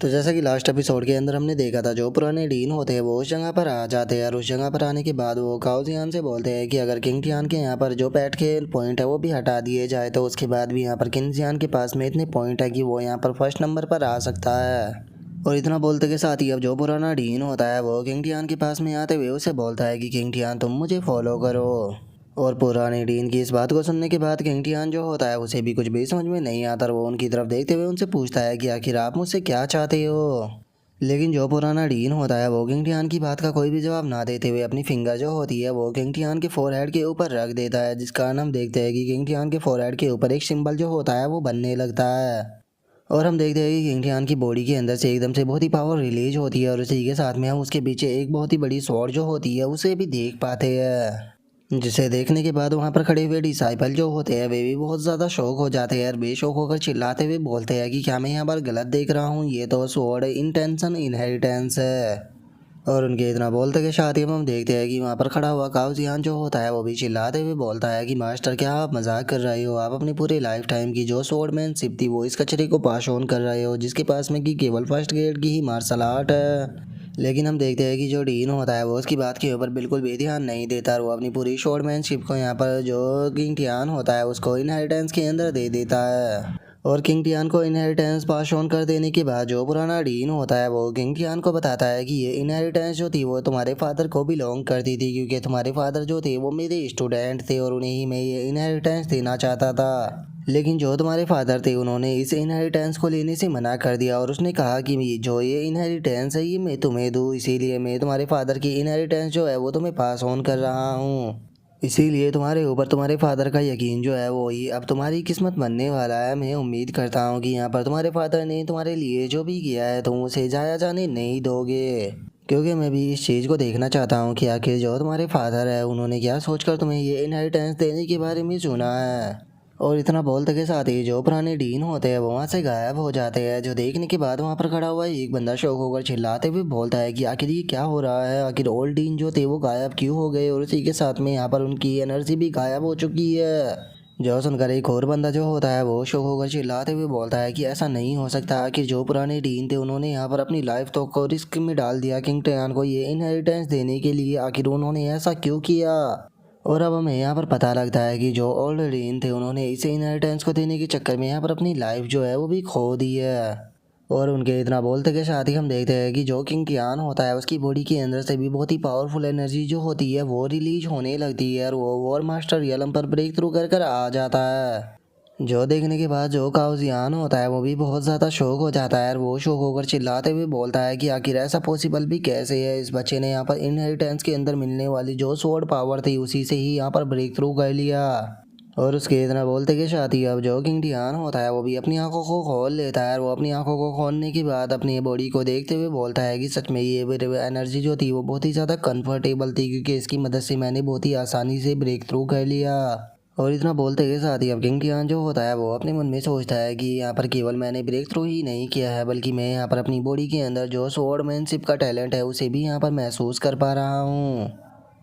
तो जैसा कि लास्ट एपिसोड के अंदर हमने देखा था, जो पुराने डीन होते हैं वो उस जगह पर आ जाते हैं और उस जगह पर आने के बाद वो काओ जियान से बोलते हैं कि अगर किंग टियान के यहाँ पर जो पैट के पॉइंट है वो भी हटा दिए जाए तो उसके बाद भी यहाँ पर किंग जियान के पास में इतने पॉइंट है कि वो यहाँ पर फर्स्ट नंबर पर आ सकता है। और इतना बोलते के साथ ही अब जो पुराना डीन होता है वो किंग टियान के पास में आते हुए उसे बोलता है कि किंग टियान तुम मुझे फॉलो करो। और पुराने डीन की इस बात को सुनने के बाद किंग टियान जो होता है उसे भी कुछ भी समझ में नहीं आता और वो उनकी तरफ देखते हुए उनसे पूछता है कि आखिर आप मुझसे क्या चाहते हो। लेकिन जो पुराना डीन होता है वो किंग टियान की बात का कोई भी जवाब ना देते हुए अपनी फिंगर जो होती है वो किंग टियान के फोरहेड के ऊपर रख देता है, जिस कारण हम देखते हैं कि किंग टियान के फोरहेड के ऊपर एक सिंबल जो होता है वो बनने लगता है। और हम देखते हैं कि किंग टियान की बॉडी के अंदर से एकदम से बहुत ही पावर रिलीज होती है और उसी के साथ में हम उसके पीछे एक बहुत ही बड़ी स्वॉर्ड जो होती है उसे भी देख पाते हैं, जिसे देखने के बाद वहाँ पर खड़े हुए डिसाइपल जो होते हैं वे भी बहुत ज़्यादा शौक हो जाते हैं और बेशौक होकर चिल्लाते हुए बोलते हैं कि क्या मैं यहाँ पर गलत देख रहा हूँ, ये तो स्वॉर्ड इंटेंशन इनहेरिटेंस है। और उनके इतना बोलते के साथ ही हम देखते हैं कि वहाँ पर खड़ा हुआ काओ जियान जो होता है वो भी चिल्लाते हुए बोलता है कि मास्टर क्या आप मजाक कर रहे हो, आप अपनी पूरी लाइफ टाइम की जो स्वॉर्डमैनशिप थी वो इस कचरे को पास ऑन कर रहे हो जिसके पास में कि केवल फर्स्ट ग्रेड की ही मार्शल आर्ट है। लेकिन हम देखते हैं कि जो डीन होता है वो उसकी बात के ऊपर बिल्कुल भी ध्यान नहीं देता और वो अपनी पूरी शॉर्टमैनशिप को यहाँ पर जो किंग टियान होता है उसको इनहेरिटेंस के अंदर दे देता है। और किंग टियान को इनहेरिटेंस पास ऑन कर देने के बाद जो पुराना डीन होता है वो किंग टियान को बताता है कि ये इनहेरिटेंस जो थी वो तुम्हारे फादर को बिलोंग करती थी, क्योंकि तुम्हारे फादर जो थे वो मेरे स्टूडेंट थे और उन्हें ही मैं ये इनहेरिटेंस देना चाहता था। लेकिन जो तुम्हारे फादर थे उन्होंने इस इनहेरिटेंस को लेने से मना कर दिया और उसने कहा कि जो ये इनहेरिटेंस है ये मैं तुम्हें दूँ, इसीलिए मैं तुम्हारे फादर की इनहेरिटेंस जो है वो तुम्हें पास ऑन कर रहा हूँ। इसीलिए तुम्हारे ऊपर तुम्हारे फादर का यकीन जो है वो ही अब तुम्हारी किस्मत बनने वाला है। मैं उम्मीद करता हूँ कि यहाँ पर तुम्हारे फादर ने तुम्हारे लिए जो भी किया है तुम उसे जाया जाने नहीं दोगे, क्योंकि मैं भी इस चीज़ को देखना चाहता हूँ कि आखिर जो तुम्हारे फादर है उन्होंने क्या सोचकर तुम्हें ये इनहेरिटेंस देने के बारे में चुना है। और इतना बोलते के साथ ही जो पुराने डीन होते हैं वो वहाँ से गायब हो जाते हैं, जो देखने के बाद वहाँ पर खड़ा हुआ एक बंदा शौक होकर चिल्लाते हुए बोलता है कि आखिर ये क्या हो रहा है, आखिर ओल्ड डीन जो थे वो गायब क्यों हो गए और उसी के साथ में यहाँ पर उनकी एनर्जी भी गायब हो चुकी है। जो सुनकर एक और बंदा जो होता है वो शौक होकर चिल्लाते हुए बोलता है कि ऐसा नहीं हो सकता, आखिर जो पुराने डीन थे उन्होंने यहाँ पर अपनी लाइफ तो को रिस्क में डाल दिया किंग टियान को ये इनहेरिटेंस देने के लिए, आखिर उन्होंने ऐसा क्यों किया। और अब हमें यहाँ पर पता लगता है कि जो ओल्ड डीन थे उन्होंने इसे इनहेरिटेंस को देने के चक्कर में यहाँ पर अपनी लाइफ जो है वो भी खो दी है। और उनके इतना बोलते के साथ ही हम देखते हैं कि जो किंग टियान होता है उसकी बॉडी के अंदर से भी बहुत ही पावरफुल एनर्जी जो होती है वो रिलीज होने लगती है और वो वॉर मास्टर रियलम पर ब्रेक थ्रू कर कर आ जाता है। जो देखने के बाद जो काओ जियान होता है वो भी बहुत ज़्यादा शौक हो जाता है और वो शौक होकर चिल्लाते हुए बोलता है कि आखिर ऐसा पॉसिबल भी कैसे है, इस बच्चे ने यहाँ पर इनहेरिटेंस के अंदर मिलने वाली जो स्वॉर्ड पावर थी उसी से ही यहाँ पर ब्रेक थ्रू कर लिया। और उसके इतना बोलते के साथ ही अब जो किंग टियान होता है वो भी अपनी आंखों को खोल लेता है और वो अपनी आंखों को खोलने के बाद अपनी बॉडी को देखते हुए बोलता है कि सच में ये एनर्जी जो थी वो बहुत ही ज़्यादा कंफर्टेबल थी, क्योंकि इसकी मदद से मैंने बहुत ही आसानी से ब्रेक थ्रू कर लिया। और इतना बोलते के साथ ही अब किंग टियान जो होता है वो अपने मन में सोचता है कि यहाँ पर केवल मैंने ब्रेक थ्रू ही नहीं किया है बल्कि मैं यहाँ पर अपनी बॉडी के अंदर जो स्वॉर्डमैनशिप का टैलेंट है उसे भी यहाँ पर महसूस कर पा रहा हूँ।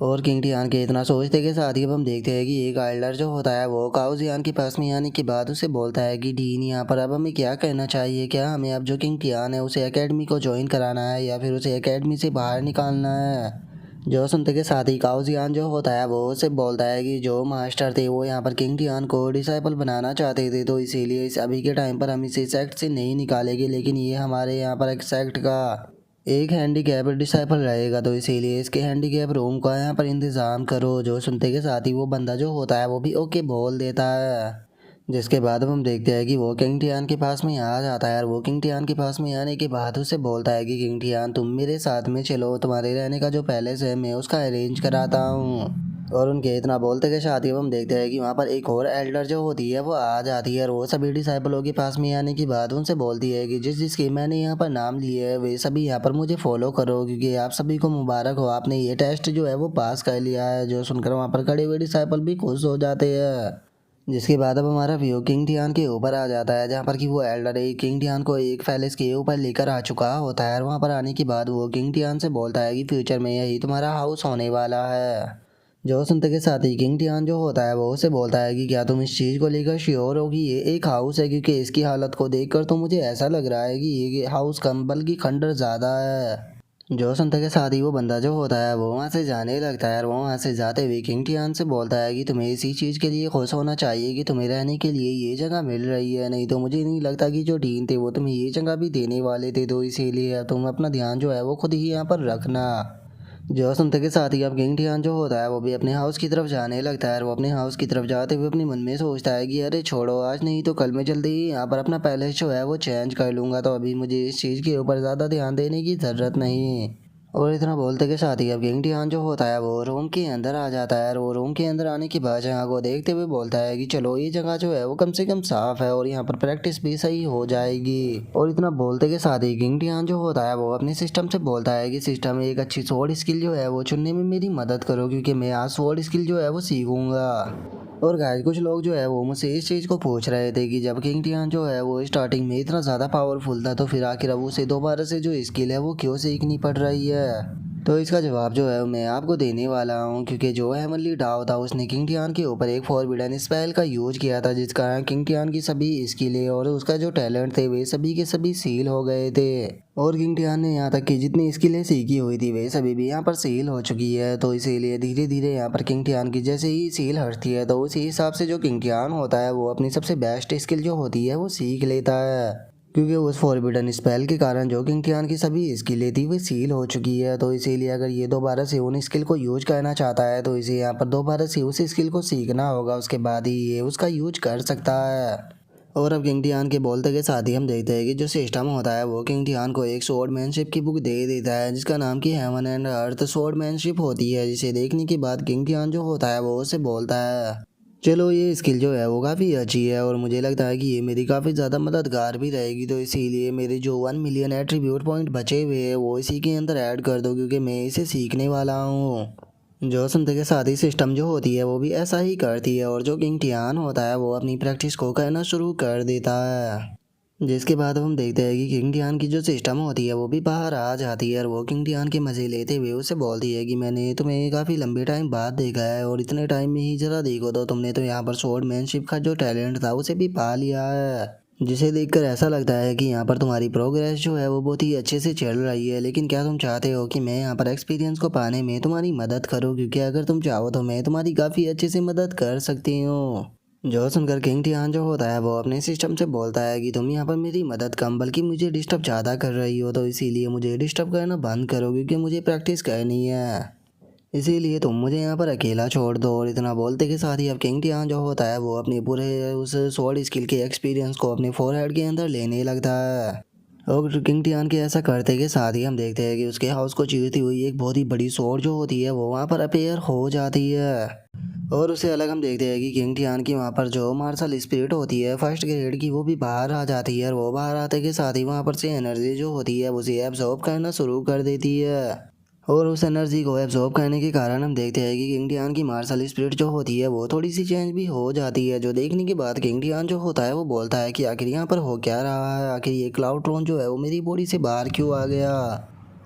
और किंग टियान के इतना सोचते के साथ ही अब हम देखते हैं कि एक आइल्डर जो होता है वो काओ जियान के पास में आने के बाद उसे बोलता है कि डीन यहाँ पर अब हमें क्या करना चाहिए, क्या हमें अब जो किंग टियान है उसे एकेडमी को ज्वाइन कराना है या फिर उसे एकेडमी से बाहर निकालना है। जो सुनते के साथ ही काओ जियान जो होता है वो उसे बोलता है कि जो मास्टर थे वो यहाँ पर किंग टियान को डिसाइपल बनाना चाहते थे, तो इसीलिए इस अभी के टाइम पर हम इसे सेक्ट से नहीं निकालेंगे, लेकिन ये हमारे यहाँ पर एक सेक्ट का एक हैंडीकैप डिसाइपल रहेगा, तो इसीलिए इसके हैंडीकैप रूम का यहाँ पर इंतज़ाम करो। जो सुनते के साथ ही वो बंदा जो होता है वो भी ओके बोल देता है, जिसके बाद हम देखते हैं कि वो किंग टियान के पास में आ जाता है और वो किंग टियान के पास में आने के बाद उसे बोलता है कि किंग टियान तुम मेरे साथ में चलो, तुम्हारे रहने का जो पैलेस है मैं उसका अरेंज कराता हूँ। और उनके इतना बोलते के साथ ही हम देखते हैं कि वहाँ पर एक और एल्डर जो होती है वो आ जाती है और वो सभी डिसाइपलों के पास में आने के बाद उनसे बोलती है कि जिस जिसके मैंने यहाँ पर नाम लिए है वे सभी यहाँ पर मुझे फॉलो करो, क्योंकि आप सभी को मुबारक हो, आपने ये टेस्ट जो है वो पास कर लिया है। जो सुनकर वहाँ पर खड़े हुए डिसाइपल भी खुश हो जाते हैं। जिसके बाद अब हमारा व्यू किंग टियान के ऊपर आ जाता है, जहाँ पर कि वो एल्डर एक किंग टियान को एक पैलेस के ऊपर लेकर आ चुका होता है और वहाँ पर आने के बाद वो किंग टियान से बोलता है कि फ्यूचर में यही तुम्हारा हाउस होने वाला है। जो सुनते के साथ ही किंग टियान जो होता है वो उसे बोलता है कि क्या तुम इस चीज़ को लेकर श्योर हो कि ये एक हाउस है, क्योंकि इसकी हालत को देखकर तो मुझे ऐसा लग रहा है कि ये हाउस कम बल्कि खंडर ज़्यादा है। जो सुनते के साथ ही वो बंदा जो होता है वो वहाँ से जाने लगता है और वो वहाँ से जाते हुए किंग टियान से बोलता है कि तुम्हें इसी चीज़ के लिए खुश होना चाहिए कि तुम्हें रहने के लिए ये जगह मिल रही है, नहीं तो मुझे नहीं लगता कि जो डीन थे वो तुम्हें ये जगह भी देने वाले थे। तो इसीलिए तुम अपना ध्यान जो है वो खुद ही यहाँ पर रखना। जो सुनते के साथ ही अब किंग टियान जो होता है वो भी अपने हाउस की तरफ जाने लगता है और वो अपने हाउस की तरफ जाते हुए अपने मन में सोचता है कि अरे छोड़ो, आज नहीं तो कल मैं जल्दी ही यहाँ पर अपना पैलेस जो है वो चेंज कर लूँगा, तो अभी मुझे इस चीज़ के ऊपर ज़्यादा ध्यान देने की ज़रूरत नहीं। और इतना बोलते के साथ ही अब किंग टियान जो होता है वो रूम के अंदर आ जाता है और वो रूम के अंदर आने के बाद जगह को देखते हुए बोलता है कि चलो ये जगह जो है वो कम से कम साफ है और यहाँ पर प्रैक्टिस भी सही हो जाएगी। और इतना बोलते के साथ ही किंग टियान जो होता है वो अपने सिस्टम से बोलता है कि सिस्टम में एक अच्छी स्वॉर्ड स्किल जो है वो चुनने में मेरी मदद करो, क्योंकि मैं आज स्वॉर्ड स्किल जो है वो सीखूंगा। और गाइस कुछ लोग जो है वो मुझसे इस चीज़ को पूछ रहे थे कि जब किंग टियान जो है वो स्टार्टिंग में इतना ज़्यादा पावरफुल था तो फिर आखिर अब उसे दोबारा से जो स्किल है वो क्यों सीखनी पड़ रही है। तो इसका जवाब जो है मैं आपको देने वाला हूँ, क्योंकि जो हेवनली डाओ था उसने किंग टियान के ऊपर एक फॉरबिडन स्पेल का यूज किया था, जिस कारण किंग टियान की सभी स्किलें और उसका जो टैलेंट थे वे सभी के सभी सील हो गए थे। और किंग टियान ने यहाँ तक कि जितनी स्किलें सीखी हुई थी वे सभी भी यहाँ पर सील हो चुकी है। तो इसीलिए धीरे धीरे यहाँ पर किंग टियान की जैसे ही सील हटती है तो उसी हिसाब से जो किंग टियान होता है वो अपनी सबसे बेस्ट स्किल जो होती है वो सीख लेता है, क्योंकि उस फॉरबिडन स्पेल के कारण जो किंग टियान की सभी स्किलें थी वो सील हो चुकी है। तो इसीलिए अगर ये दोबारा से उन स्किल को यूज करना चाहता है तो इसे यहाँ पर दोबारा से उस स्किल को सीखना होगा, उसके बाद ही ये उसका यूज कर सकता है। और अब किंग टियान के बोलते के साथ ही हम देखते हैं कि जो सिस्टम होता है वो किंग टियान को एक स्वॉर्डमैनशिप की बुक दे देता है, जिसका नाम की हेवन एंड अर्थ स्वॉर्डमैनशिप होती है, जिसे देखने के बाद किंग टियान जो होता है वो उसे बोलता है चलो ये स्किल जो है वो काफ़ी अच्छी है और मुझे लगता है कि ये मेरी काफ़ी ज़्यादा मददगार भी रहेगी, तो इसीलिए मेरे जो 1 मिलियन एट्रीब्यूट पॉइंट बचे हुए हैं वो इसी के अंदर ऐड कर दो, क्योंकि मैं इसे सीखने वाला हूँ। जो सुनते के साथ ही सिस्टम जो होती है वो भी ऐसा ही करती है और जो किंग टियान होता है वो अपनी प्रैक्टिस को करना शुरू कर देता है। जिसके बाद अब हम देखते हैं कि किंग टियान की जो सिस्टम होती है वो भी बाहर आ जाती है और वो किंग टियान के मज़े लेते हुए उसे बोलती है कि मैंने तुम्हें काफ़ी लंबे टाइम बाद देखा है और इतने टाइम में ही ज़रा देखो तो तुमने तो यहाँ पर स्वॉर्डमैनशिप का जो टैलेंट था उसे भी पा लिया है, जिसे देखकर ऐसा लगता है कि यहाँ पर तुम्हारी प्रोग्रेस जो है वो बहुत ही अच्छे से चल रही है। लेकिन क्या तुम चाहते हो कि मैं यहाँ पर एक्सपीरियंस को पाने में तुम्हारी मदद करूँ, क्योंकि अगर तुम चाहो तो मैं तुम्हारी काफ़ी अच्छे से मदद कर सकती हूँ। जो सुनकर किंग टियान जो होता है वो अपने सिस्टम से बोलता है कि तुम यहाँ पर मेरी मदद कम बल्कि मुझे डिस्टर्ब ज़्यादा कर रही हो, तो इसीलिए मुझे डिस्टर्ब करना बंद करो, क्योंकि मुझे प्रैक्टिस करनी है। इसीलिए तुम मुझे यहाँ पर अकेला छोड़ दो। और इतना बोलते के साथ ही अब किंग टियान जो होता है वो अपने पूरे उस स्वॉर्ड स्किल के एक्सपीरियंस को अपने फोरहेड के अंदर लेने लगता है। और किंग टियान के ऐसा करते के साथ ही हम देखते हैं कि उसके हाउस को चीरती हुई एक बहुत ही बड़ी स्वॉर्ड जो होती है वो वहाँ पर अपेयर हो जाती है। और उसे अलग हम देखते हैं कि किंग टियान की वहाँ पर जो मार्शल स्पिरिट होती है फर्स्ट ग्रेड की वो भी बाहर आ जाती है और वो बाहर आते के साथ ही वहाँ पर से एनर्जी जो होती है उसे एब्जॉर्ब करना शुरू कर देती है। और उस एनर्जी को एब्जॉर्ब करने के कारण हम देखते हैं कि किंग टियान की मार्शल स्पिरिट जो होती है वो थोड़ी सी चेंज भी हो जाती है, जो देखने के बाद किंग टियान जो होता है वो बोलता है कि आखिर यहाँ पर हो क्या रहा है, आखिर ये क्लाउड ट्रोन जो है वो मेरी बॉडी से बाहर क्यों आ गया।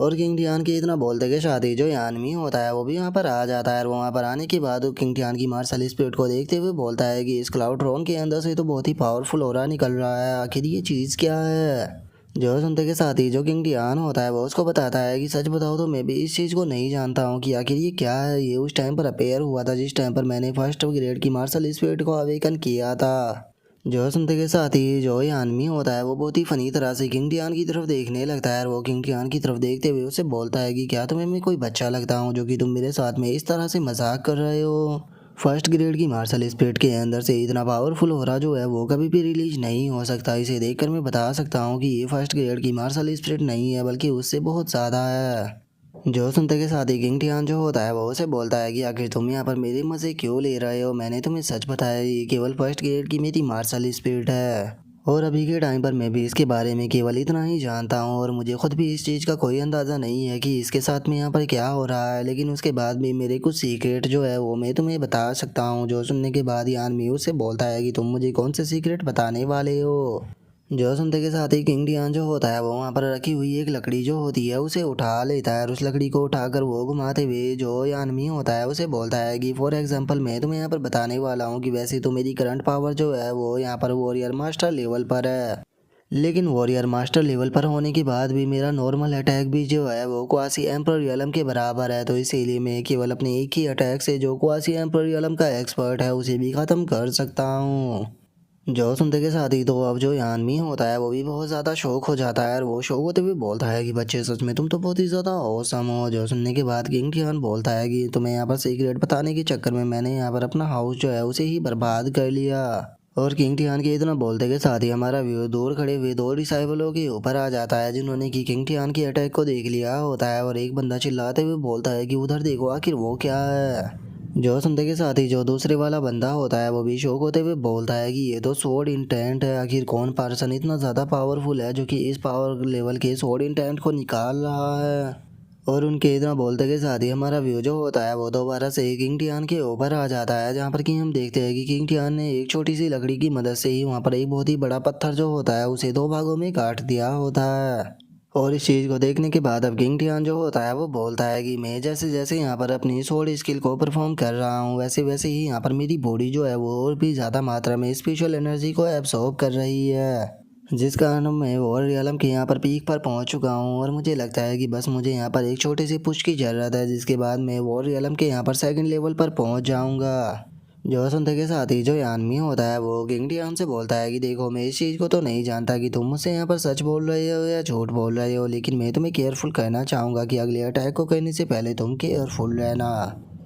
और किंग टियान के इतना बोलते के साथ ही जो यानमी होता है वो भी यहाँ पर आ जाता है और वहाँ पर आने के बाद वो किंग टियान की मार्शल स्पिरिट को देखते हुए बोलता है कि इस क्लाउड ट्रोन के अंदर से तो बहुत ही पावरफुल ऑरा निकल रहा है, आखिर ये चीज़ क्या है। जो सुनते के साथ ही जो किंग टियान होता है वो उसको बताता है कि सच बताओ तो मैं भी इस चीज़ को नहीं जानता हूँ कि आखिर ये क्या है। ये उस टाइम पर अपेयर हुआ था जिस टाइम पर मैंने फर्स्ट ग्रेड की मार्शल स्पिरिट को अवेकन किया था। जो सुनते के साथ ही जो ये आदमी होता है वो बहुत ही फनी तरह से किंग टियान की तरफ देखने लगता है और वो किंग टियान की तरफ देखते हुए उससे बोलता है कि क्या तुम्हें मैं कोई बच्चा लगता हूँ जो कि तुम मेरे साथ में इस तरह से मजाक कर रहे हो। फर्स्ट ग्रेड की मार्शल स्पिरिट के अंदर से इतना पावरफुल हो रहा जो है वो कभी भी रिलीज नहीं हो सकता। इसे देखकर मैं बता सकता हूँ कि ये फर्स्ट ग्रेड की मार्शल स्पिरिट नहीं है बल्कि उससे बहुत ज़्यादा है। जो सुनते के साथ ही किंग टियान जो होता है वो उसे बोलता है कि आखिर तुम यहाँ पर मेरे मज़े क्यों ले रहे हो, मैंने तुम्हें सच बताया ये केवल फर्स्ट ग्रेड की मेरी मार्शल स्पिरिट है और अभी के टाइम पर मैं भी इसके बारे में केवल इतना ही जानता हूँ और मुझे खुद भी इस चीज़ का कोई अंदाज़ा नहीं है कि इसके साथ में यहाँ पर क्या हो रहा है, लेकिन उसके बाद भी मेरे कुछ सीक्रेट जो है वो मैं तुम्हें बता सकता हूँ। जो सुनने के बाद यान मी उससे बोलता है कि तुम मुझे कौन से सीक्रेट बताने वाले हो। जो सुनते के साथ ही किंग टियान जो होता है वो वहाँ पर रखी हुई एक लकड़ी जो होती है उसे उठा लेता है और उस लकड़ी को उठाकर वो घुमाते हुए जो यानमी होता है उसे बोलता है कि फॉर एग्जांपल मैं तुम्हें यहाँ पर बताने वाला हूँ कि वैसे तो मेरी करंट पावर जो है वो यहाँ पर वॉरियर मास्टर लेवल पर है, लेकिन वॉरियर मास्टर लेवल पर होने के बाद भी मेरा नॉर्मल अटैक भी जो है वो क्वासी एम्पर रियलम के बराबर है। तो इसीलिए मैं केवल अपने एक ही अटैक से जो क्वासी एम्पर रियलम का एक्सपर्ट है उसे भी ख़त्म कर सकता हूँ। जो सुनते के साथ ही तो अब जो यानमी होता है वो भी बहुत ज़्यादा शौक हो जाता है और वो शौक होते हुए बोलता है कि बच्चे सच में तुम तो बहुत ही ज़्यादा औसम हो। जो सुनने के बाद किंग टियान बोलता है कि तुम्हें यहाँ पर सीक्रेट बताने के चक्कर में मैंने यहाँ पर अपना हाउस जो है उसे ही बर्बाद कर लिया। और किंग टियान के इतना बोलते के साथ ही हमारा व्यू दूर खड़े हुए दो डिसाइबलों के ऊपर आ जाता है जिन्होंने कि किंग टियान के अटैक को देख लिया होता है और एक बंदा चिल्लाते हुए बोलता है कि उधर देखो आखिर वो क्या है। जो सुनते के साथ ही जो दूसरे वाला बंदा होता है वो भी शौक होते हुए बोलता है कि ये तो स्वॉर्ड इंटेंट है, आखिर कौन पर्सन इतना ज़्यादा पावरफुल है जो कि इस पावर लेवल के स्वॉर्ड इंटेंट को निकाल रहा है। और उनके इतना बोलते के साथ ही हमारा व्यू जो होता है वो दोबारा से किंग टियान के ऊपर आ जाता है जहाँ पर कि हम देखते हैं कि किंग टियान ने एक छोटी सी लकड़ी की मदद से ही वहाँ पर एक बहुत ही बड़ा पत्थर जो होता है उसे दो भागों में काट दिया होता है। और इस चीज़ को देखने के बाद अब किंग टियान जो होता है वो बोलता है कि मैं जैसे जैसे यहाँ पर अपनी स्वॉर्ड स्किल को परफॉर्म कर रहा हूँ वैसे वैसे ही यहाँ पर मेरी बॉडी जो है वो और भी ज़्यादा मात्रा में स्पेशल एनर्जी को एब्सॉर्ब कर रही है, जिस कारण मैं वॉर रियलम के यहाँ पर पीक पर पहुँच चुका हूँ और मुझे लगता है कि बस मुझे यहाँ पर एक छोटे से पुश की ज़रूरत है जिसके बाद मैं वॉर रियलम के यहाँ पर सेकंड लेवल पर पहुँच जाऊँगा। जो सुनते के साथ ही जो यानमी होता है वो किंग टियान से बोलता है कि देखो मैं इस चीज़ को तो नहीं जानता कि तुम मुझसे यहाँ पर सच बोल रहे हो या झूठ बोल रहे हो, लेकिन मैं तुम्हें केयरफुल कहना चाहूँगा कि अगले अटैक को करने से पहले तुम केयरफुल रहना।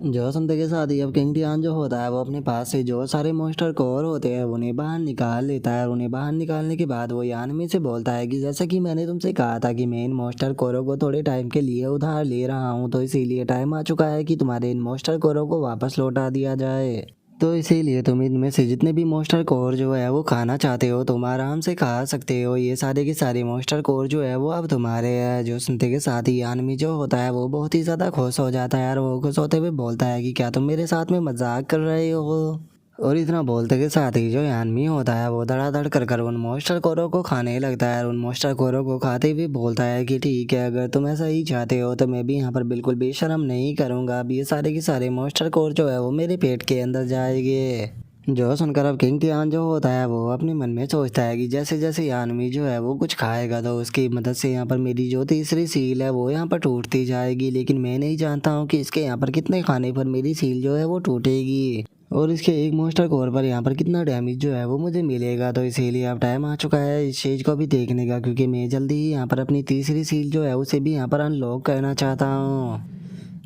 जो सुनते के साथ ही अब किंग टियान जो होता है वो अपने पास से जो सारे मॉन्स्टर कोर होते हैं उन्हें बाहर निकाल लेता है और उन्हें बाहर निकालने के बाद वो यानमी से बोलता है कि जैसा कि मैंने तुमसे कहा था कि मैं इन मॉन्स्टर कोरों को थोड़े टाइम के लिए उधार ले रहा हूँ, तो इसीलिए टाइम आ चुका है कि तुम्हारे इन मॉन्स्टर कोरों को वापस लौटा दिया जाए। तो इसीलिए तुम इनमें से जितने भी मॉन्स्टर कोर जो है वो खाना चाहते हो तुम आराम से खा सकते हो, ये सारे के सारे मॉन्स्टर कोर जो है वो अब तुम्हारे हैं। जो सुनते के साथ ही यानमी जो होता है वो बहुत ही ज़्यादा खुश हो जाता है और वो खुश होते हुए बोलता है कि क्या तुम मेरे साथ में मजाक कर रहे हो। और इतना बोलते के साथ ही जो यानमी होता है वो धड़ाधड़ कर कर उन मॉन्स्टर कोरों को खाने लगता है और उन मॉन्स्टर कोरों को खाते हुए बोलता है कि ठीक है अगर तुम ऐसा ही चाहते हो तो मैं भी यहाँ पर बिल्कुल बेशर्म नहीं करूँगा, अब ये सारे के सारे मॉन्स्टर कोर जो है वो मेरे पेट के अंदर जाएंगे। जो सुनकर अब किंग टियान जो होता है वो अपने मन में सोचता है कि जैसे जैसे यानमी जो है वो कुछ खाएगा तो उसकी मदद से यहाँ पर मेरी जो तीसरी सील है वो यहाँ पर टूटती जाएगी, लेकिन मैं नहीं जानता हूँ कि इसके यहाँ पर कितने खाने पर मेरी सील जो है वो टूटेगी और इसके एक मॉन्स्टर कोर पर यहाँ पर कितना डैमेज जो है वो मुझे मिलेगा। तो इसीलिए अब टाइम आ चुका है इस चीज़ को भी देखने का, क्योंकि मैं जल्दी ही यहाँ पर अपनी तीसरी सील जो है उसे भी यहाँ पर अनलॉक करना चाहता हूँ।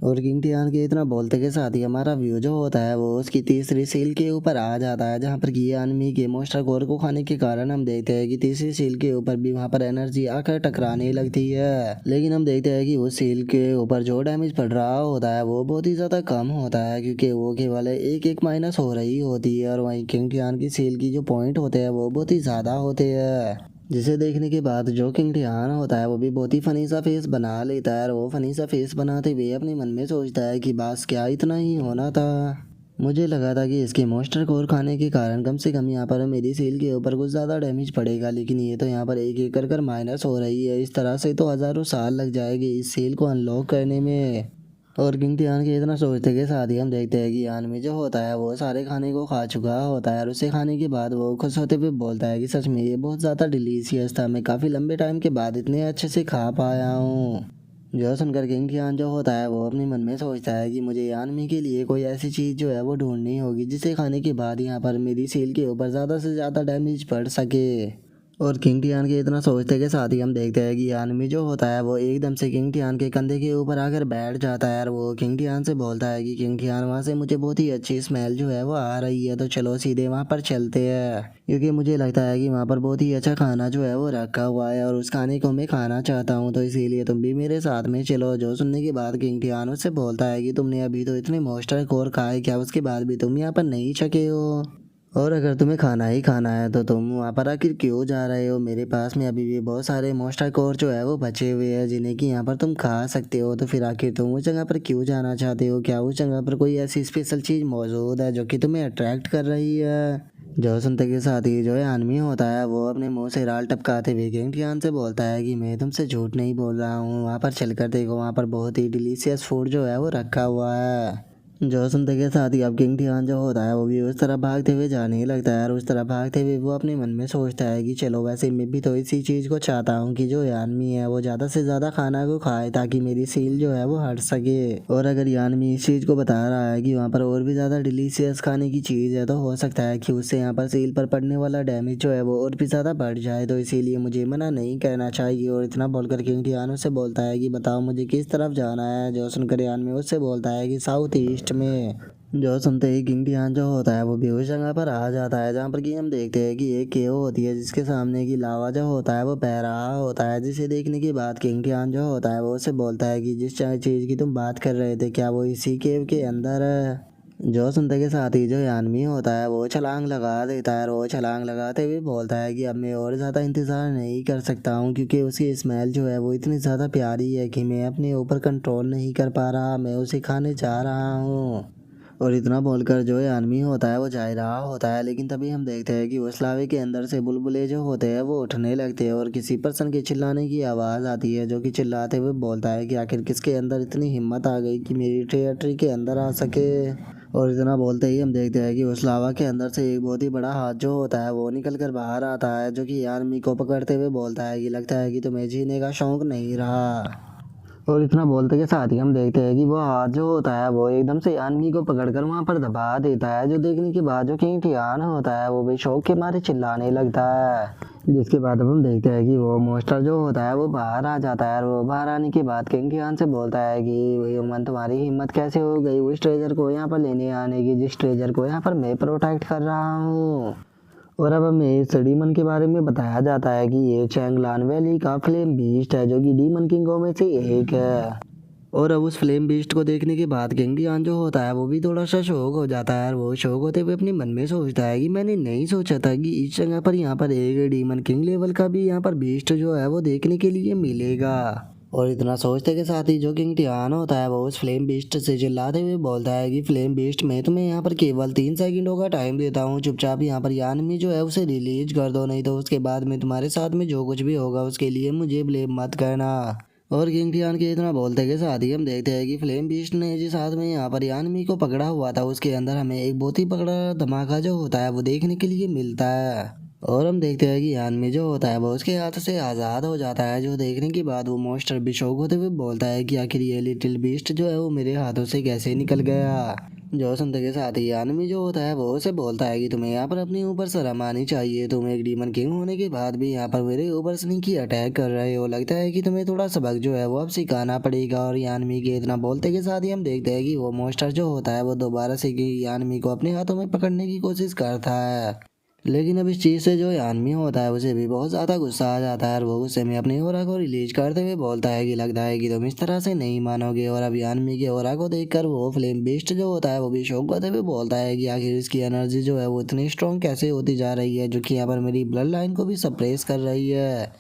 और किंग टियान के इतना बोलते के साथ ही हमारा व्यू जो होता है वो उसकी तीसरी सील के ऊपर आ जाता है जहाँ पर कि यानमी के मॉन्स्टर कोर को खाने के कारण हम देखते हैं कि तीसरी सील के ऊपर भी वहाँ पर एनर्जी आकर टकराने लगती है, लेकिन हम देखते हैं कि उस सील के ऊपर जो डैमेज पड़ रहा होता है वो बहुत ही ज़्यादा कम होता है क्योंकि वो केवल एक एक माइनस हो रही होती है और वहीं किंग टियान की सील की जो पॉइंट होते हैं वो बहुत ही ज़्यादा होते हैं, जिसे देखने के बाद जो किंग टियान होता है वो भी बहुत ही फनी सा फेस बना लेता है और वो फनी सा फेस बनाते हुए अपने मन में सोचता है कि बस क्या इतना ही होना था। मुझे लगा था कि इसके मॉन्स्टर कोर खाने के कारण कम से कम यहाँ पर मेरी सील के ऊपर कुछ ज़्यादा डैमेज पड़ेगा, लेकिन ये तो यहाँ पर एक एक कर माइनस हो रही है। इस तरह से तो हज़ारों साल लग जाएंगे इस सील को अनलॉक करने में। और किंग टियान के इतना सोचते के साथ ही हम देखते हैं कि यानमी जो होता है वो सारे खाने को खा चुका होता है और उसे खाने के बाद वो खुश होते हुए बोलता है कि सच में ये बहुत ज़्यादा डिलीशियस था, मैं काफ़ी लंबे टाइम के बाद इतने अच्छे से खा पाया हूँ। जो सुनकर किंग टियान जो होता है वो अपने मन में सोचता है कि मुझे यानमी के लिए कोई ऐसी चीज़ जो है वो ढूंढनी होगी जिसे खाने के बाद यहाँ पर मेरी सील के ऊपर ज़्यादा से ज़्यादा डैमेज पड़ सके। और किंग टियान के इतना सोचते के साथ ही हम देखते हैं कि यानमी जो होता है वो एकदम से किंग टियान के कंधे के ऊपर आकर बैठ जाता है और वो किंग टियान से बोलता है कि किंग टियान वहाँ से मुझे बहुत ही अच्छी स्मेल जो है वो आ रही है, तो चलो सीधे वहाँ पर चलते हैं क्योंकि मुझे लगता है कि वहाँ पर बहुत ही अच्छा खाना जो है वो रखा हुआ है और उस खाने को मैं खाना चाहता हूँ, तो इसीलिए तुम भी मेरे साथ में चलो। जो सुनने के बाद किंग टियान उससे बोलता है कि तुमने अभी तो इतने मॉन्स्टर कोर खाए, क्या उसके बाद भी तुम यहाँ पर नहीं चके हो? और अगर तुम्हें खाना ही खाना है तो तुम वहाँ पर आखिर क्यों जा रहे हो? मेरे पास में अभी भी बहुत सारे मॉन्स्टर कोर जो है वो बचे हुए हैं जिन्हें कि यहाँ पर तुम खा सकते हो, तो फिर आखिर तुम उस जगह पर क्यों जाना चाहते हो? क्या उस जगह पर कोई ऐसी स्पेशल चीज़ मौजूद है जो कि तुम्हें अट्रैक्ट कर रही है? जो सुनते के साथ ही जो आदमी होता है वो अपने मुंह से राल टपकाते हुए किंग टियान से बोलता है कि मैं तुमसे झूठ नहीं बोल रहा हूँ, वहाँ पर चलकर देखो, वहाँ पर बहुत ही डिलीशियस फूड जो है वो रखा हुआ है। जो सुनते के साथ ही अब किंग टियान जो होता है वो भी उस तरफ भागते हुए जाने ही लगता है और उस तरफ भागते हुए वो अपने मन में सोचता है कि चलो वैसे मैं भी तो इसी चीज़ को चाहता हूँ कि जो ये आदमी है वो ज़्यादा से ज़्यादा खाना को खाए ताकि मेरी सील जो है वो हट सके। और अगर ये आदमी इस चीज़ को बता रहा है कि वहाँ पर और भी ज़्यादा डिलीशियस खाने की चीज़ है तो हो सकता है कि उससे यहाँ पर सील पर पड़ने वाला डैमेज जो है वो और भी ज़्यादा बढ़ जाए, तो इसीलिए मुझे मना नहीं करना चाहिए। और इतना बोलकर किंग टियान उससे बोलता है कि बताओ मुझे किस तरफ जाना है। जो सुनकर यान में उससे बोलता है कि साउथ ईस्ट में। जो सुनते ही किंग टियान जो होता है वो भी उस जगह पर आ जाता है जहाँ पर कि हम देखते हैं कि एक केव होती है जिसके सामने की लावा जो होता है वो बह रहा होता है, जिसे देखने के बाद किंग टियान जो होता है वो उससे बोलता है कि जिस चीज़ की तुम बात कर रहे थे क्या वो इसी केव के अंदर है। जो सुनते के साथ ही जो आदमी होता है वो छलांग लगा देता है और वो छलांग लगाते हुए बोलता है कि अब मैं और ज़्यादा इंतज़ार नहीं कर सकता हूँ क्योंकि उसकी स्मेल जो है वो इतनी ज़्यादा प्यारी है कि मैं अपने ऊपर कंट्रोल नहीं कर पा रहा, मैं उसे खाने जा रहा हूँ। और इतना बोलकर जो आदमी होता है वो जा ही रहा होता है, लेकिन तभी हम देखते हैं कि उस लावे के अंदर से बुलबुले जो होते हैं वो उठने लगते हैं और किसी पर्सन के चिल्लाने की आवाज़ आती है जो कि चिल्लाते हुए बोलता है कि आखिर किसके अंदर इतनी हिम्मत आ गई कि मेरी टेरिटरी के अंदर आ सके। और इतना बोलते ही हम देखते हैं कि उस लावा के अंदर से एक बहुत ही बड़ा हाथ जो होता है वो निकल कर बाहर आता है जो कि आदमी को पकड़ते हुए बोलता है कि लगता है कि तुम्हें जीने का शौक नहीं रहा। और इतना बोलते के साथ ही हम देखते हैं कि वो हाथ जो होता है वो एकदम से आदमी को पकड़कर वहां पर दबा देता है, जो देखने के बाद जो किंग टियान होता है वो भी शौक के मारे चिल्लाने लगता है। जिसके बाद अब हम देखते हैं कि वो मोस्टर जो होता है वो बाहर आ जाता है और वो बाहर आने के बाद किंग टियान से बोलता है कि ह्यूमन तुम्हारी हिम्मत कैसे हो गई उस ट्रेजर को यहाँ पर लेने आने की, जिस ट्रेजर को यहाँ पर मैं प्रोटेक्ट कर रहा हूँ। और अब हमें इस डीमन के बारे में बताया जाता है कि ये चैंगलान वैली का फ्लेम बीस्ट है जो कि डीमन किंगों में से एक है। और अब उस फ्लेम बीस्ट को देखने के बाद किंग डियान जो होता है वो भी थोड़ा सा शौक हो जाता है और वो शौक होते हुए अपने मन में सोचता है कि मैंने नहीं सोचा था कि इस जगह पर यहाँ पर एक डीमन किंग लेवल का भी यहाँ पर बीस्ट जो है वो देखने के लिए मिलेगा। और इतना सोचते के साथ ही जो किंग टियान होता है वो उस फ्लेम बीस्ट से चिल्लाते हुए बोलता है कि फ्लेम बीस्ट मैं तुम्हें यहाँ पर केवल 3 सेकंडों का टाइम देता हूँ, चुपचाप यहाँ पर यानमी जो है उसे रिलीज कर दो, नहीं तो उसके बाद में तुम्हारे साथ में जो कुछ भी होगा उसके लिए मुझे ब्लेम मत करना। और किंग टियान के इतना बोलते के साथ ही हम देखते हैं कि फ्लेम बीस्ट ने जिस हाथ में यहाँ पर यानमी को पकड़ा हुआ था उसके अंदर हमें एक बहुत ही पकड़ा धमाका जो होता है वो देखने के लिए मिलता है। और हम देखते हैं कि यानमी जो होता है वो उसके हाथ से आज़ाद हो जाता है, जो देखने के बाद वो मोस्टर भी शौक होते हुए बोलता है कि आखिर ये लिटिल बीस्ट जो है वो मेरे हाथों से कैसे निकल गया। जो सुनते के साथ ही यानमी जो होता है वो उसे बोलता है कि तुम्हें यहाँ पर अपने ऊपर शर्म आनी चाहिए, तुम एक डीमन किंग होने के बाद भी यहाँ पर मेरे ऊपर स्नीकी अटैक कर रहे हो, लगता है कि तुम्हें थोड़ा सबक जो है वो अब सिखाना पड़ेगा। और यानमी के इतना बोलते के साथ ही हम देखते हैं कि वो मोस्टर जो होता है वो दोबारा से यानमी को अपने हाथों में पकड़ने की कोशिश करता है, लेकिन अब इस चीज़ से जो यानमी होता है उसे भी बहुत ज़्यादा गुस्सा आ जाता है और वो गुस्से में अपनी ओरा को रिलीज करते हुए बोलता है कि लगता है कि तुम इस तरह से नहीं मानोगे। और अब यानमी के ओरा को देखकर वो फ्लेम बीस्ट जो होता है वो भी शौक होते हुए बोलता है कि आखिर इसकी एनर्जी जो है वो इतनी स्ट्रॉन्ग कैसे होती जा रही है जो कि यहाँ पर मेरी ब्लड लाइन को भी सप्रेस कर रही है।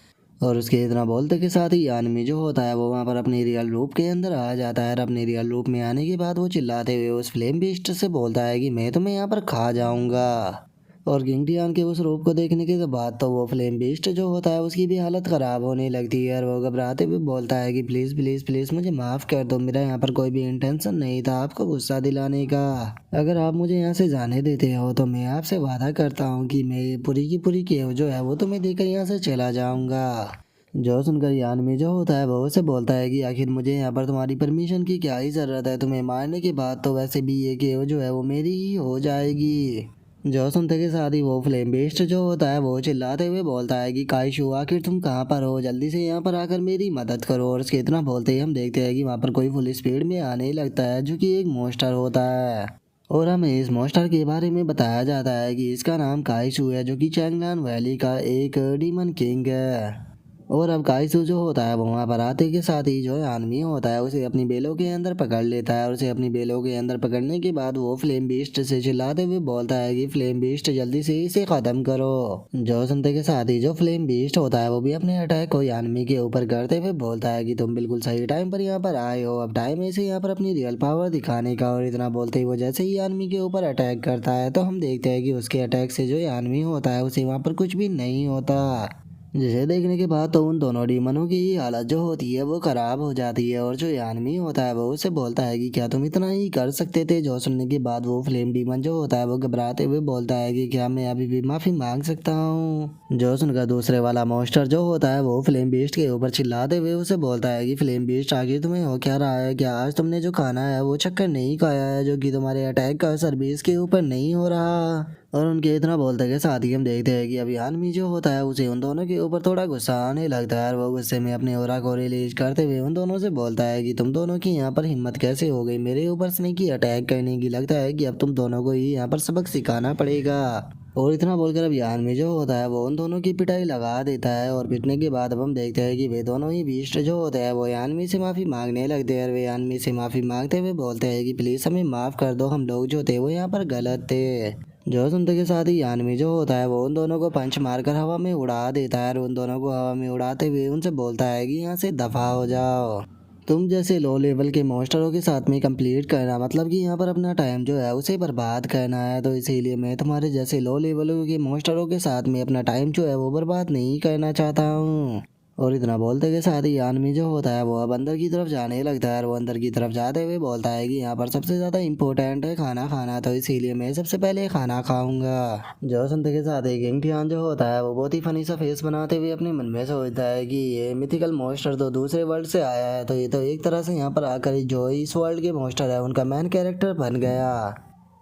और उसके इतना बोलते के साथ ही यानमी जो होता है वो वहाँ पर अपने रियल रूप के अंदर आ जाता है और अपने रियल रूप में आने के बाद वो चिल्लाते हुए उस फ्लेम बीस्ट से बोलता है कि मैं तुम्हें यहाँ पर खा जाऊंगा। और किंग टियान के उस रूप को देखने के बाद तो वो फ्लेम बीस्ट जो होता है उसकी भी हालत ख़राब होने लगती है और वो घबराते हुए बोलता है कि प्लीज़ प्लीज़ प्लीज़ मुझे माफ़ कर दो, मेरा यहाँ पर कोई भी इंटेंशन नहीं था आपको गुस्सा दिलाने का। अगर आप मुझे यहाँ से जाने देते हो तो मैं आपसे वादा करता हूँ कि मैं पूरी की पूरी केव जो है वो तुम्हें देकर यहाँ से चला जाऊँगा। जो सुनकर यानमी जो होता है वो उसे बोलता है कि आखिर मुझे यहाँ पर तुम्हारी परमिशन की क्या ही ज़रूरत है, तुम्हें मारने के बाद तो वैसे भी ये केव जो है वो मेरी ही हो जाएगी। जो सुनते के साथ ही वो फ्लेम बेस्ट जो होता है वो चिल्लाते हुए बोलता है कि काइशु आखिर तुम कहाँ पर हो, जल्दी से यहाँ पर आकर मेरी मदद करो। और उसके इतना बोलते ही हम देखते हैं कि वहाँ पर कोई फुल स्पीड में आने लगता है जो कि एक मॉन्स्टर होता है। और हमें इस मॉन्स्टर के बारे में बताया जाता है कि इसका नाम काइशु है जो कि चैंगलान वैली का एक डीमन किंग है। और अब काइसू जो होता है वो वहाँ पर आते के साथ ही जो है आदमी होता है उसे अपनी बेलों के अंदर पकड़ लेता है और उसे अपनी बेलों के अंदर पकड़ने के बाद वो फ्लेम बीस्ट से चिल्लाते हुए बोलता है कि फ्लेम बीस्ट जल्दी से इसे खत्म करो। जो सुनते के साथ ही जो फ्लेम बीस्ट होता है वो भी अपने अटैक को आदमी के ऊपर करते हुए बोलता है कि तुम बिल्कुल सही टाइम पर यहाँ पर आए हो, अब टाइम है इसे यहाँ पर अपनी रियल पावर दिखाने का। और इतना बोलते ही वो जैसे ही आदमी के ऊपर अटैक करता है तो हम देखते हैं कि उसके अटैक से जो आदमी होता है उसे वहाँ पर कुछ भी नहीं होता, जिसे देखने के बाद तो उन दोनों डीमनों की हालत जो होती है वो खराब हो जाती है। और जो यानमी होता है वो उसे बोलता है कि क्या तुम इतना ही कर सकते थे। जो सुनने के बाद वो फ्लेम डीमन जो होता है वो घबराते हुए बोलता है कि क्या मैं अभी भी माफी मांग सकता हूँ। जो सुनकर दूसरे वाला मॉन्स्टर जो होता है वो फ्लेम बीस्ट के ऊपर चिल्लाते हुए उसे बोलता है कि फ्लेम बीस्ट आखिर तुम्हें हो क्या रहा है, क्या आज तुमने जो खाना है वो चक्कर नहीं खाया है जो कि तुम्हारे अटैक का असर भी इसके ऊपर नहीं हो रहा। और उनके इतना बोलते के साथ ही हम देखते हैं कि अभी आदमी जो होता है उसे उन दोनों के ऊपर थोड़ा गुस्सा आने लगता है और वो गुस्से में अपने ओरा को रिलीज करते हुए उन दोनों से बोलता है कि तुम दोनों की यहाँ पर हिम्मत कैसे हो गई मेरे ऊपर स्नेकी अटैक करने की, लगता है कि अब तुम दोनों को ही यहाँ पर सबक सिखाना पड़ेगा। और इतना बोलकर अब आदमी जो होता है वो उन दोनों की पिटाई लगा देता है और पिटने के बाद अब हम देखते हैं कि वे दोनों ही बीस्ट जो होते हैं वो आदमी से माफ़ी मांगने लगते हैं और वे आदमी से माफ़ी मांगते हुए बोलते हैं कि प्लीज़ हमें माफ़ कर दो, हम लोग जो थे वो यहाँ पर गलत थे। जो सुनते के साथ ही आदमी जो होता है वो उन दोनों को पंच मारकर हवा में उड़ा देता है और उन दोनों को हवा में उड़ाते हुए उनसे बोलता है कि यहाँ से दफा हो जाओ। तुम जैसे लो लेवल के मॉन्स्टरों के साथ में कंप्लीट करना मतलब कि यहाँ पर अपना टाइम जो है उसे बर्बाद करना है, तो इसीलिए मैं तुम्हारे जैसे लो लेवल के मॉन्स्टरों के साथ में अपना टाइम जो है वो बर्बाद नहीं करना चाहता हूँ। और इतना बोलते के साथ ही आदमी जो होता है वो अब अंदर की तरफ जाने लगता है और वो अंदर की तरफ जाते हुए बोलता है कि यहाँ पर सबसे ज़्यादा इम्पोर्टेंट है खाना खाना, तो इसीलिए मैं सबसे पहले खाना खाऊंगा। जो सुनते के साथ ही किंग टियान जो होता है वो बहुत ही फनी सा फेस बनाते हुए अपने मन में सोचता है कि ये मिथिकल मॉन्स्टर तो दूसरे वर्ल्ड से आया है, तो ये तो एक तरह से यहाँ पर आकर जो इस वर्ल्ड के मॉन्स्टर है उनका मेन कैरेक्टर बन गया।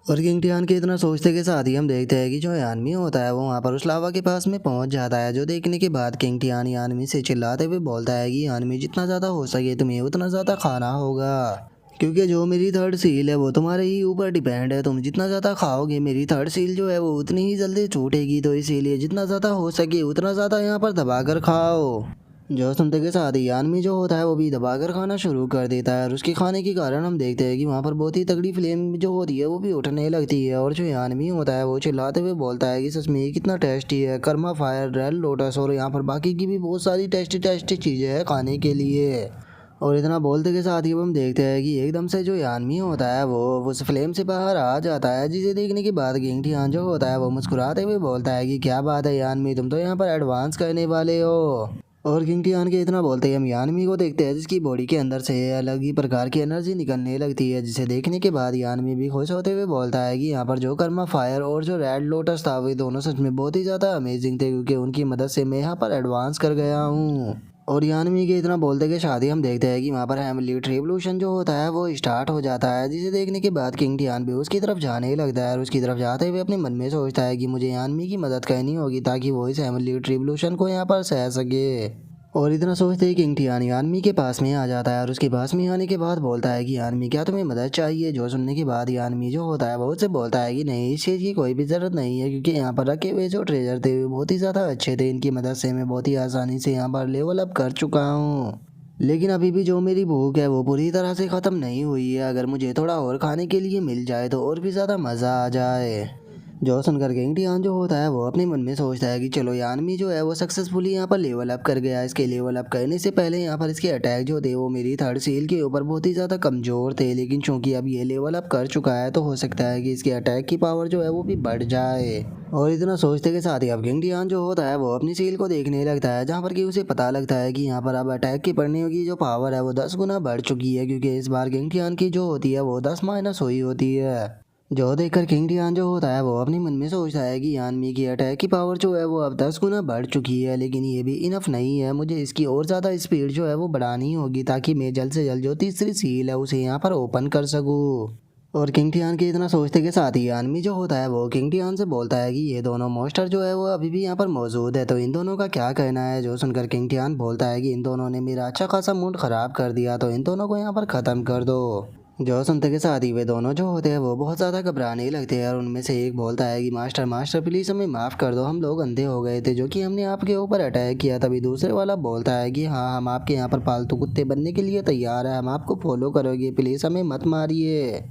और किंग टियान के इतना सोचते के साथ ही हम देखते हैं कि जो यानमी होता है वो वहाँ पर उस लावा के पास में पहुंच जाता है, जो देखने के बाद किंग टियान यानमी से चिल्लाते हुए बोलता है कि यानमी जितना ज़्यादा हो सके तुम्हें उतना ज़्यादा खाना होगा, क्योंकि जो मेरी थर्ड सील है वो तुम्हारे ही ऊपर डिपेंड है, तुम जितना ज़्यादा खाओगे मेरी थर्ड सील जो है वो उतनी ही जल्दी छूटेगी, तो इसीलिए जितना ज़्यादा हो सके उतना ज़्यादा यहाँ पर दबा कर खाओ। जो सुनते के साथ ही आदमी जो होता है वो भी दबाकर खाना शुरू कर देता है और उसके खाने के कारण हम देखते हैं कि वहाँ पर बहुत ही तगड़ी फ्लेम जो होती है वो भी उठने लगती है। और जो आदमी होता है वो चिल्लाते हुए बोलता है कि सच में ये कितना टेस्टी है, कर्मा फायर, रेड लोटस और यहाँ पर बाकी की भी बहुत सारी टेस्टी टेस्टी चीज़ें हैं खाने के लिए। और इतना बोलते के साथ ही हम देखते हैं कि एकदम से जो आदमी होता है वो उस फ्लेम से बाहर आ जाता है, जिसे देखने के बाद किंग टियान जो होता है वो मुस्कुराते हुए बोलता है कि क्या बात है यानमी, तुम तो यहाँ पर एडवांस करने वाले हो। और किंग टियान के इतना बोलते ही हम यानमी को देखते हैं जिसकी बॉडी के अंदर से अलग ही प्रकार की एनर्जी निकलने लगती है, जिसे देखने के बाद यानमी भी खुश होते हुए बोलता है कि यहाँ पर जो कर्मा फायर और जो रेड लोटस था वे दोनों सच में बहुत ही ज़्यादा अमेजिंग थे, क्योंकि उनकी मदद से मैं यहाँ पर एडवांस कर गया हूँ। और यानमी के इतना बोलते के शादी हम देखते हैं कि वहाँ पर हेमलीट रिवोल्यूशन जो होता है वो स्टार्ट हो जाता है, जिसे देखने के बाद किंग टियान भी उसकी तरफ जाने लगता है और उसकी तरफ जाते हुए अपने मन में सोचता है कि मुझे यानमी की मदद करनी होगी ताकि वो इस हेमलीट रिवोल्यूशन को यहाँ पर सह सके। और इतना सोचते ही किंग टियान यानमी के पास में आ जाता है और उसके पास में आने के बाद बोलता है कि यानमी क्या तुम्हें मदद चाहिए। जो सुनने के बाद यानमी जो होता है वो उससे बोलता है कि नहीं, इस चीज़ की कोई भी ज़रूरत नहीं है, क्योंकि यहाँ पर रखे हुए जो ट्रेजर थे वो बहुत ही ज़्यादा अच्छे थे, इनकी मदद से मैं बहुत ही आसानी से यहाँ पर लेवल अप कर चुका हूँ। लेकिन अभी भी जो मेरी भूख है वो पूरी तरह से ख़त्म नहीं हुई है, अगर मुझे थोड़ा और खाने के लिए मिल जाए तो और भी ज़्यादा मज़ा आ जाए। जो सुनकर किंग टियान जो होता है वो अपने मन में सोचता है कि चलो यानमी जो है वो सक्सेसफुली यहाँ पर लेवल अप कर गया। इसके लेवल अप करने से पहले यहाँ पर इसके अटैक जो थे वो मेरी थर्ड सील के ऊपर बहुत ही ज़्यादा कमज़ोर थे, लेकिन चूंकि अब ये लेवल अप कर चुका है तो हो सकता है कि इसके अटैक की पावर जो है वो भी बढ़ जाए। और इतना सोचते के साथ ही अब किंग टियान जो होता है वो अपनी सील को देखने लगता है, जहाँ पर कि उसे पता लगता है कि यहाँ पर अब अटैक की पड़ने की जो पावर है वो 10 गुना बढ़ चुकी है, क्योंकि इस बार किंग टियान की जो होती है वो 10 माइनस हुई होती है। जो देखकर किंग टियान जो होता है वो अपने मन में सोचता है कि यानमी की अटैक की पावर जो है वो अब 10 गुना बढ़ चुकी है, लेकिन ये भी इनफ नहीं है, मुझे इसकी और ज़्यादा स्पीड जो है वो बढ़ानी होगी ताकि मैं जल्द से जल्द जो तीसरी सील है उसे यहाँ पर ओपन कर सकूँ। और किंग टियान के इतना सोचते के साथ ही यानमी जो होता है वो किंग टियान से बोलता है कि ये दोनों मॉन्स्टर जो है वो अभी भी यहाँ पर मौजूद है, तो इन दोनों का क्या कहना है। जो सुनकर किंग टियान बोलता है कि इन दोनों ने मेरा अच्छा खासा मूड ख़राब कर दिया, तो इन दोनों को यहाँ पर ख़त्म कर दो। जो सुनते के साथ ही वे दोनों जो होते हैं वो बहुत ज़्यादा घबराने लगते हैं और उनमें से एक बोलता है कि मास्टर मास्टर प्लीज़ हमें माफ़ कर दो, हम लोग अंधे हो गए थे जो कि हमने आपके ऊपर अटैक किया। तभी दूसरे वाला बोलता है कि हाँ, हम आपके यहाँ पर पालतू कुत्ते बनने के लिए तैयार है, हम आपको फॉलो करोगे, प्लीज़ हमें मत मारिए।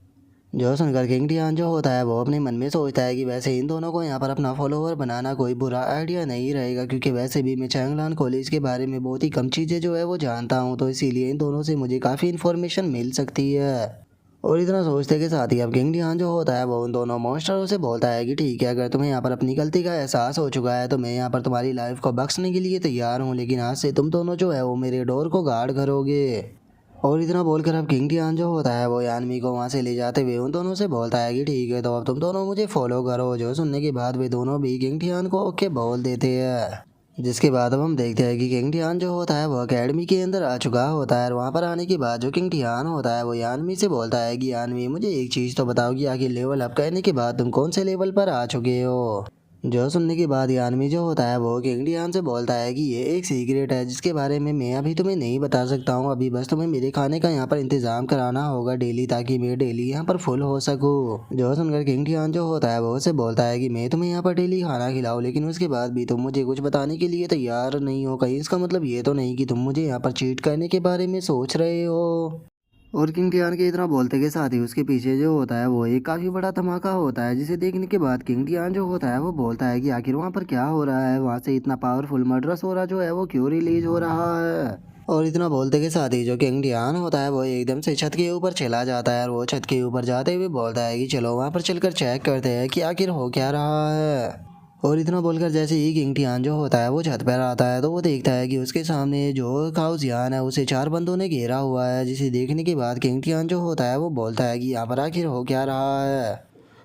जो सुनकर किंग टियान जो होता है वो अपने मन में सोचता है कि वैसे इन दोनों को यहाँ पर अपना फॉलोवर बनाना कोई बुरा आइडिया नहीं रहेगा, क्योंकि वैसे भी मैं चैंगलान कॉलेज के बारे में बहुत ही कम चीज़ें जो है वो जानता हूँ, तो इसीलिए इन दोनों से मुझे काफ़ी इन्फॉर्मेशन मिल सकती है। और इतना सोचते के साथ ही अब किंग डियान जो होता है वो उन दोनों मॉन्स्टरों से बोलता है कि ठीक है, अगर तुम्हें यहाँ पर अपनी गलती का एहसास हो चुका है तो मैं यहाँ पर तुम्हारी लाइफ को बख्शने के लिए तैयार हूँ, लेकिन आज से तुम दोनों जो है वो मेरे डोर को गार्ड करोगे। और इतना बोलकर अब किंग डियान जो होता है वो यानमी को वहाँ से ले जाते हुए उन दोनों से बोलता है कि ठीक है, तो अब तुम दोनों मुझे फॉलो करो। जो सुनने के बाद वे दोनों भी किंग डियान को ओके बोल देते हैं। जिसके बाद अब हम देखते हैं कि किंग टियान जो होता है वो एकेडमी के अंदर आ चुका होता है और वहाँ पर आने के बाद जो किंग टियान होता है वो यानमी से बोलता है कि यानमी, मुझे एक चीज़ तो बताओ कि आखिर लेवल अप करने के बाद तुम कौन से लेवल पर आ चुके हो। जो सुनने के बाद यानमी जो होता है वो किंग टियान से बोलता है कि ये एक सीक्रेट है जिसके बारे में मैं अभी तुम्हें नहीं बता सकता हूँ, अभी बस तुम्हें मेरे खाने का यहाँ पर इंतजाम कराना होगा डेली, ताकि मैं डेली यहाँ पर फुल हो सकूँ। जो सुनकर किंग टियान जो होता है वो उसे बोलता है कि मैं तुम्हें यहाँ पर डेली खाना खिलाऊं, लेकिन उसके बाद भी तुम मुझे कुछ बताने के लिए तैयार नहीं हो, कहीं इसका मतलब ये तो नहीं कि तुम मुझे यहाँ पर चीट करने के बारे में सोच रहे हो। और किंग टियान के इतना बोलते के साथ ही उसके पीछे जो होता है वो एक काफ़ी बड़ा धमाका होता है, जिसे देखने के बाद किंग टियान जो होता है वो बोलता है कि आखिर वहाँ पर क्या हो रहा है, वहाँ से इतना पावरफुल मर्डरस हो रहा जो है वो क्यों रिलीज हो रहा है। और इतना बोलते के साथ ही जो किंग टियान होता है वो एकदम से छत के ऊपर चला जाता है और वो छत के ऊपर जाते हुए बोलता है कि चलो वहाँ पर चलकर चेक करते हैं कि आखिर हो क्या रहा है। और इतना बोलकर जैसे ही किंग टियान जो होता है वो छत पर आता है तो वो देखता है कि उसके सामने जो काउ जियान है उसे 4 बंदों ने घेरा हुआ है, जिसे देखने के बाद किंग टियान जो होता है वो बोलता है कि यहाँ पर आखिर हो क्या रहा है।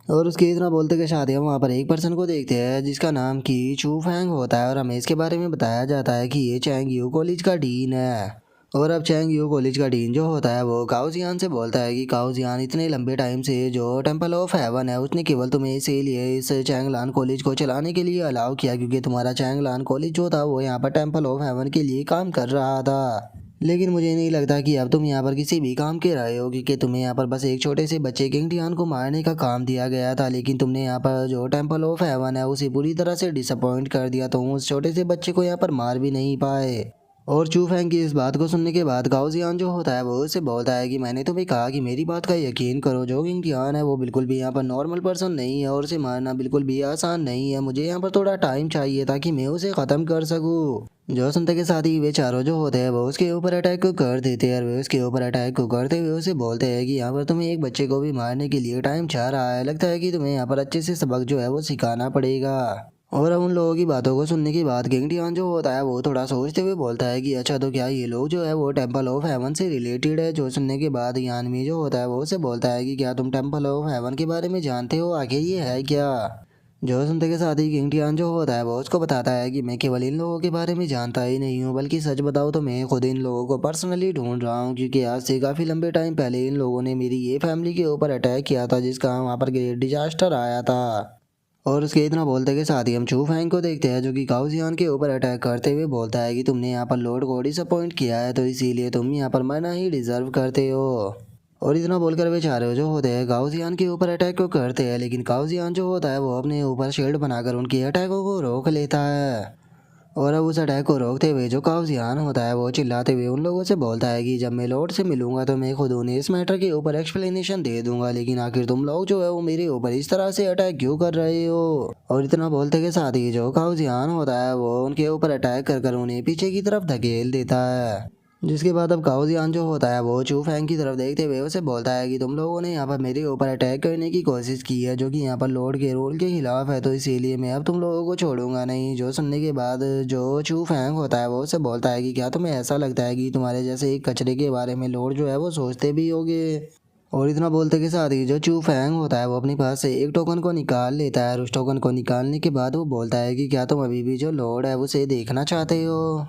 और उसके इतना बोलते के साथ ही हम वहाँ पर एक पर्सन को देखते हैं जिसका नाम की चू फैंग होता है और हमें इसके बारे में बताया जाता है कि ये चैंग यू कॉलेज का डीन है। और अब चैंग यू कॉलेज का डीन जो होता है वो काउ जियान से बोलता है कि काउ जियान, इतने लंबे टाइम से जो टेंपल ऑफ हेवन है उसने केवल तुम्हें इसीलिए इस चैंगलान कॉलेज को चलाने के लिए अलाउ किया क्योंकि तुम्हारा चैंगलान कॉलेज जो था वो यहाँ पर टेंपल ऑफ हेवन के लिए काम कर रहा था। लेकिन मुझे नहीं लगता कि अब तुम यहाँ पर किसी भी काम के रहे हो, क्योंकि तुम्हें यहाँ पर बस एक छोटे से बच्चे किंग टियान को मारने का काम दिया गया था, लेकिन तुमने यहाँ पर जो टेंपल ऑफ हेवन है उसे पूरी तरह से डिसअपॉइंट कर दिया, तो उस छोटे से बच्चे को यहाँ पर मार भी नहीं पाए। और चू फैंग की इस बात को सुनने के बाद गाओ जियान जो होता है वो उसे बोलता है कि मैंने तुम्हें कहा कि मेरी बात का यकीन करो, जो किंग टियान है वो बिल्कुल भी यहाँ पर नॉर्मल पर्सन नहीं है और उसे मारना बिल्कुल भी आसान नहीं है, मुझे यहाँ पर थोड़ा टाइम चाहिए ताकि मैं उसे ख़त्म कर सकूँ। जो सुनते के साथ ही वे चारों जो होते हैं वो उसके ऊपर अटैक को कर देते हैं और वे उसके ऊपर अटैक को करते हुए उसे बोलते हैं कि यहाँ पर तुम्हें एक बच्चे को भी मारने के लिए टाइम चाह रहा है, लगता है कि तुम्हें यहाँ पर अच्छे से सबक जो है वो सिखाना पड़ेगा। और अब उन लोगों की बातों को सुनने के बाद किंग टियान जो होता है वो थोड़ा सोचते हुए बोलता है कि अच्छा, तो क्या ये लोग जो है वो टेंपल ऑफ हेवन से रिलेटेड है। जो सुनने के बाद यानमी जो होता है वो उसे बोलता है कि क्या तुम टेंपल ऑफ हेवन के बारे में जानते हो, आखिर ये है क्या। जो सुनते के साथ ही किंग टियान जो होता है वो उसको बताता है कि मैं केवल इन लोगों के बारे में जानता ही नहीं हूँ, बल्कि सच बताऊँ तो मैं खुद इन लोगों को पर्सनली ढूंढ रहा हूँ, क्योंकि आज से काफ़ी लंबे टाइम पहले इन लोगों ने मेरी ये फैमिली के ऊपर अटैक किया था, जिसका वहाँ पर ग्रेट डिजास्टर आया था। और उसके इतना बोलते के साथ ही हम चू फैंग को देखते हैं जो कि काउ जियान के ऊपर अटैक करते हुए बोलता है कि तुमने यहाँ पर लॉर्ड को डिसअपॉइंट किया है, तो इसीलिए तुम यहाँ पर मरना ही डिजर्व करते हो। और इतना बोलकर वे चारों जो होते हैं काउ जियान के ऊपर अटैक को करते हैं, लेकिन काउ जियान जो होता है वो अपने ऊपर शील्ड बनाकर उनके अटैकों को रोक लेता है। और अब उस अटैक को रोकते हुए जो काउ जियान होता है वो चिल्लाते हुए उन लोगों से बोलता है कि जब मैं लॉर्ड से मिलूंगा तो मैं खुद उन्हें इस मैटर के ऊपर एक्सप्लेनेशन दे दूंगा, लेकिन आखिर तुम लोग जो है वो मेरे ऊपर इस तरह से अटैक क्यों कर रहे हो। और इतना बोलते के साथ ही जो काउ जियान होता है वो उनके ऊपर अटैक कर कर उन्हें पीछे की तरफ धकेल देता है। जिसके बाद अब काउ जियान जो होता है वो चू फैंग की तरफ देखते हुए उसे बोलता है कि तुम लोगों ने यहाँ पर मेरे ऊपर अटैक करने की कोशिश की है, जो कि यहाँ पर लॉर्ड के रूल के खिलाफ है, तो इसीलिए मैं अब तुम लोगों को छोड़ूंगा नहीं। जो सुनने के बाद जो चू फैंग होता है वो उसे बोलता है कि क्या तुम्हें ऐसा लगता है कि तुम्हारे जैसे एक कचरे के बारे में लॉर्ड जो है वो सोचते भी होगे। और इतना बोलते के साथ ही जो चू फैंग होता है वो अपने पास से एक टोकन को निकाल लेता है और उस टोकन को निकालने के बाद वो बोलता है कि क्या तुम अभी भी जो लॉर्ड है उसे देखना चाहते हो।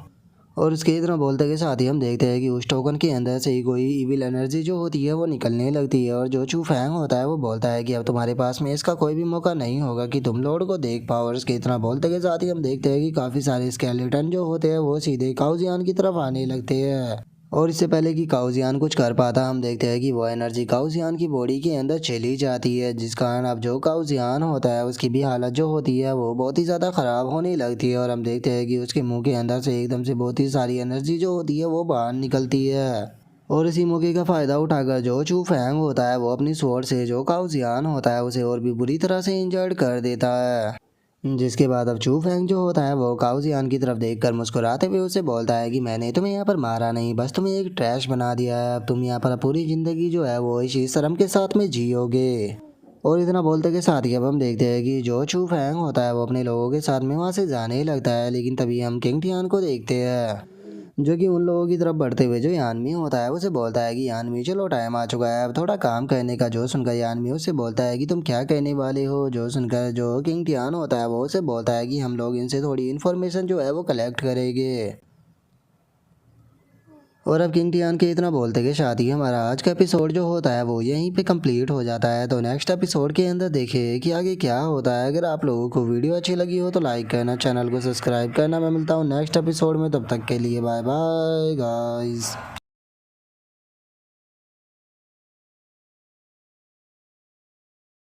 और उसके इतना बोलते के साथ ही हम देखते हैं कि उस टोकन के अंदर से ही कोई इविल एनर्जी जो होती है वो निकलने लगती है और जो चू फैंग होता है वो बोलता है कि अब तुम्हारे पास में इसका कोई भी मौका नहीं होगा कि तुम लॉर्ड को देख पाओ। और उसके इतना बोलते के साथ ही हम देखते हैं कि काफ़ी सारे स्केलेटन जो होते हैं वो सीधे काउ जियान की तरफ आने लगते हैं। और इससे पहले कि काउजियान कुछ कर पाता हम देखते हैं कि वो एनर्जी काउजियान की बॉडी के अंदर चली जाती है, जिस कारण अब जो काउजियान होता है उसकी भी हालत जो होती है वो बहुत ही ज़्यादा ख़राब होने लगती है। और हम देखते हैं कि उसके मुंह के अंदर से एकदम से बहुत ही सारी एनर्जी जो होती है वो बाहर निकलती है। और इसी मौके का फ़ायदा उठाकर जो चू फैंग होता है वो अपनी स्वॉर्ड से जो काउजियान होता है उसे और भी बुरी तरह से इंजर्ड कर देता है। जिसके बाद अब चू फैंग जो होता है वो काउजियान की तरफ देखकर मुस्कुराते हुए उसे बोलता है कि मैंने तुम्हें यहाँ पर मारा नहीं, बस तुम्हें एक ट्रैश बना दिया है। अब तुम यहाँ पर पूरी ज़िंदगी जो है वो इसी शर्म के साथ में जियोगे। और इतना बोलते के साथ ही अब हम देखते हैं कि जो चू फैंग होता है वो अपने लोगों के साथ में वहाँ से जाने ही लगता है। लेकिन तभी हम किंग टियान को देखते हैं जो कि उन लोगों की तरफ बढ़ते हुए जो यानमी होता है उसे बोलता है कि यानमी चलो टाइम आ चुका है अब थोड़ा काम करने का। जो सुनकर यानमी उससे बोलता है कि तुम क्या कहने वाले हो। जो सुनकर जो किंग टियान होता है वो उसे बोलता है कि हम लोग इनसे थोड़ी इन्फॉर्मेशन जो है वो कलेक्ट करेंगे। और अब किंग टियान के इतना बोलते के साथ ही हमारा आज का एपिसोड जो होता है वो यहीं पे कंप्लीट हो जाता है। तो नेक्स्ट एपिसोड के अंदर देखें कि आगे क्या होता है। अगर आप लोगों को वीडियो अच्छी लगी हो तो लाइक करना, चैनल को सब्सक्राइब करना। मैं मिलता हूँ नेक्स्ट एपिसोड में, तब तक के लिए बाय बाय गाइस।